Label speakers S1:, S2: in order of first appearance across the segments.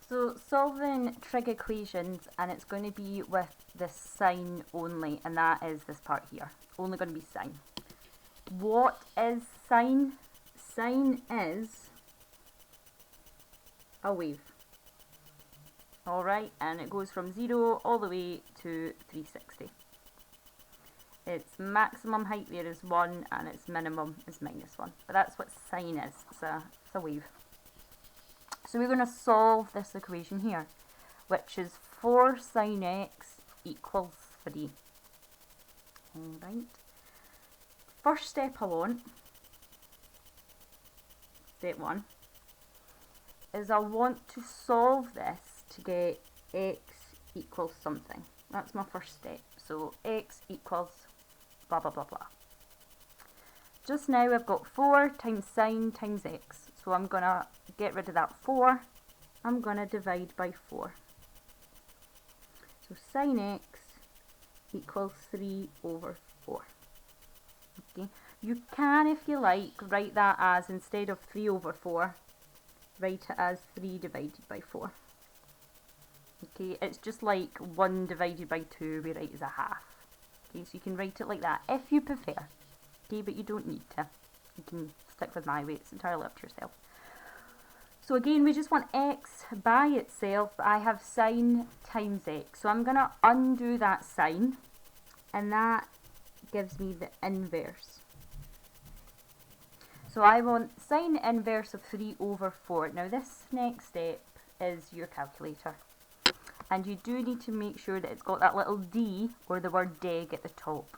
S1: So solving trig equations, and it's going to be with the sine only, and that is this part here. Only going to be sine. What is sine? Sine is a wave. Alright, and it goes from 0 all the way to 360. Its maximum height there is 1 and its minimum is -1. But that's what sine is. It's a wave. So we're going to solve this equation here, which is 4 sine x equals 3. Alright. First step I want, step 1, is I want to solve this to get x equals something. That's my first step. So x equals blah blah blah blah. Just now I've got 4 times sine times x. So I'm going to get rid of that 4. I'm going to divide by 4. So sine x equals 3 over 4. Okay. You can, if you like, write that as, instead of 3 over 4, write it as 3 divided by 4. Okay, it's just like 1 divided by 2 we write as a half. Okay, so you can write it like that if you prefer. Okay, but you don't need to. You can stick with my way, it's entirely up to yourself. So again, we just want x by itself, but I have sine times x. So I'm going to undo that sine, and that gives me the inverse. So I want sine inverse of 3 over 4. Now this next step is your calculator. And you do need to make sure that it's got that little d or the word deg at the top.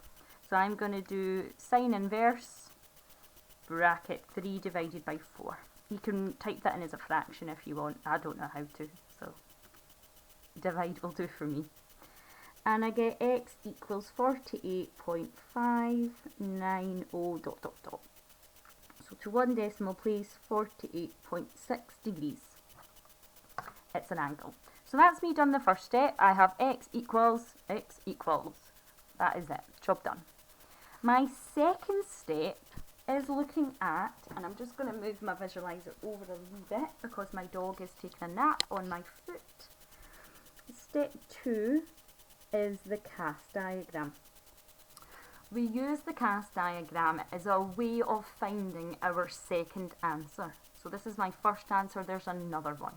S1: So I'm going to do sine inverse bracket 3 divided by 4. You can type that in as a fraction if you want. I don't know how to, so divide will do for me. And I get x equals 48.590 dot dot dot. So to one decimal place, 48.6 degrees. It's an angle. So that's me done the first step. I have x equals. That is it. Job done. My second step is looking at, and I'm just going to move my visualizer over a wee bit because my dog is taking a nap on my foot. Step 2 is the cast diagram. We use the cast diagram as a way of finding our second answer. So this is my first answer, there's another one.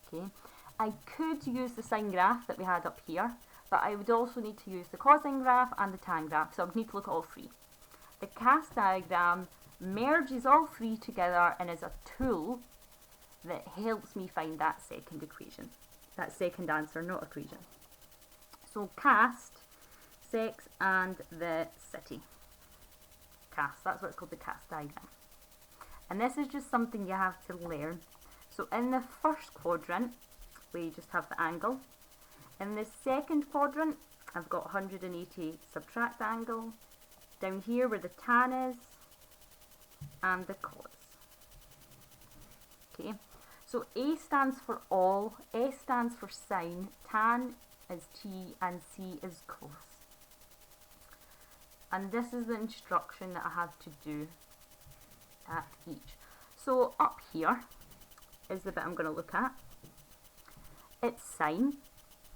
S1: Okay. I could use the sine graph that we had up here, but I would also need to use the cosine graph and the tan graph, so I would need to look at all three. The cast diagram merges all three together and is a tool that helps me find that second equation. That second answer, not equation. So cast, sex and the city. Cast, that's what it's called, the cast diagram. And this is just something you have to learn. So in the first quadrant, we just have the angle. In the second quadrant, I've got 180 subtract the angle. Down here where the tan is, and the cos. Okay, so A stands for all, S stands for sine, tan is T, and C is cos. And this is the instruction that I have to do at each. So up here is the bit I'm going to look at. It's sine,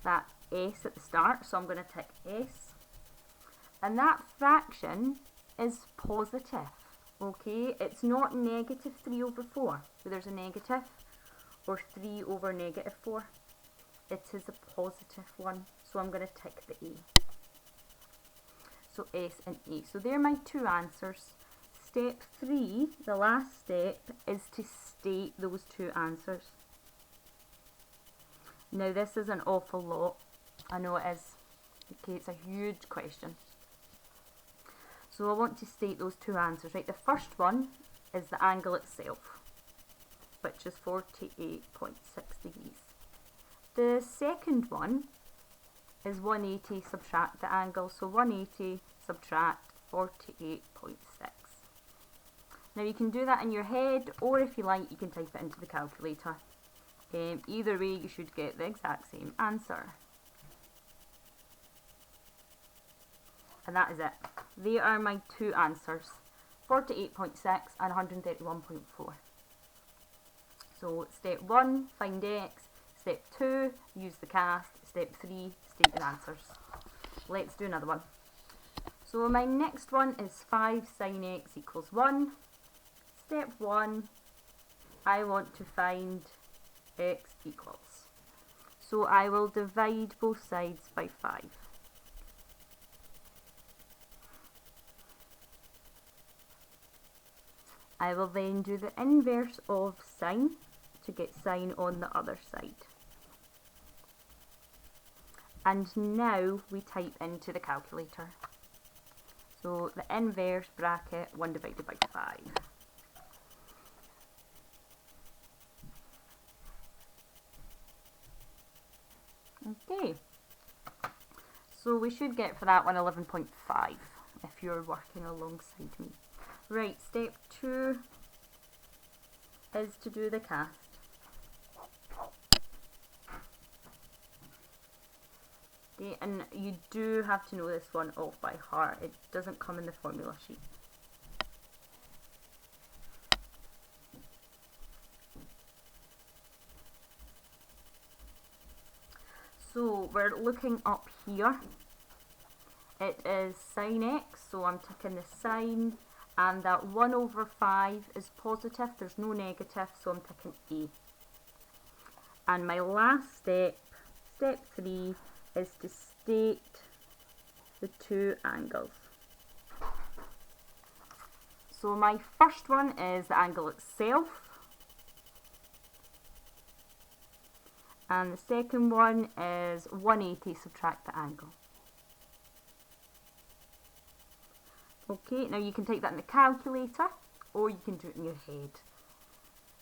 S1: that S at the start, so I'm going to tick S. And that fraction is positive, okay? It's not negative 3 over 4, so there's a negative, or 3 over negative 4. It is a positive one, so I'm going to tick the A. So S and A. So they're my two answers. Step 3, the last step, is to state those two answers. Now this is an awful lot. I know it is. Okay, it's a huge question. So I want to state those two answers, right? The first one is the angle itself, which is 48.6 degrees. The second one is 180 subtract the angle, so 180 subtract 48.6. Now you can do that in your head, or if you like, you can type it into the calculator. Either way, you should get the exact same answer. And that is it. They are my two answers, 48.6 and 131.4. So step 1, find x. Step 2, use the cast. Step 3, state your answers. Let's do another one. So my next one is 5 sine x equals 1. Step 1, I want to find x equals. So I will divide both sides by 5. I will then do the inverse of sine to get sine on the other side. And now we type into the calculator. So the inverse bracket 1 divided by 5. Okay, so we should get for that one 11.5 if you're working alongside me. Right, step 2 is to do the cast. Okay, and you do have to know this one off by heart. It doesn't come in the formula sheet. So we're looking up here. It is sine x, so I'm ticking the sine, and that 1 over 5 is positive, there's no negative, so I'm ticking A. And my last step, step 3, is to state the two angles. So my first one is the angle itself, and the second one is 180 subtract the angle. Okay, now you can type that in the calculator or you can do it in your head.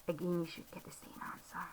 S1: Again, you should get the same answer.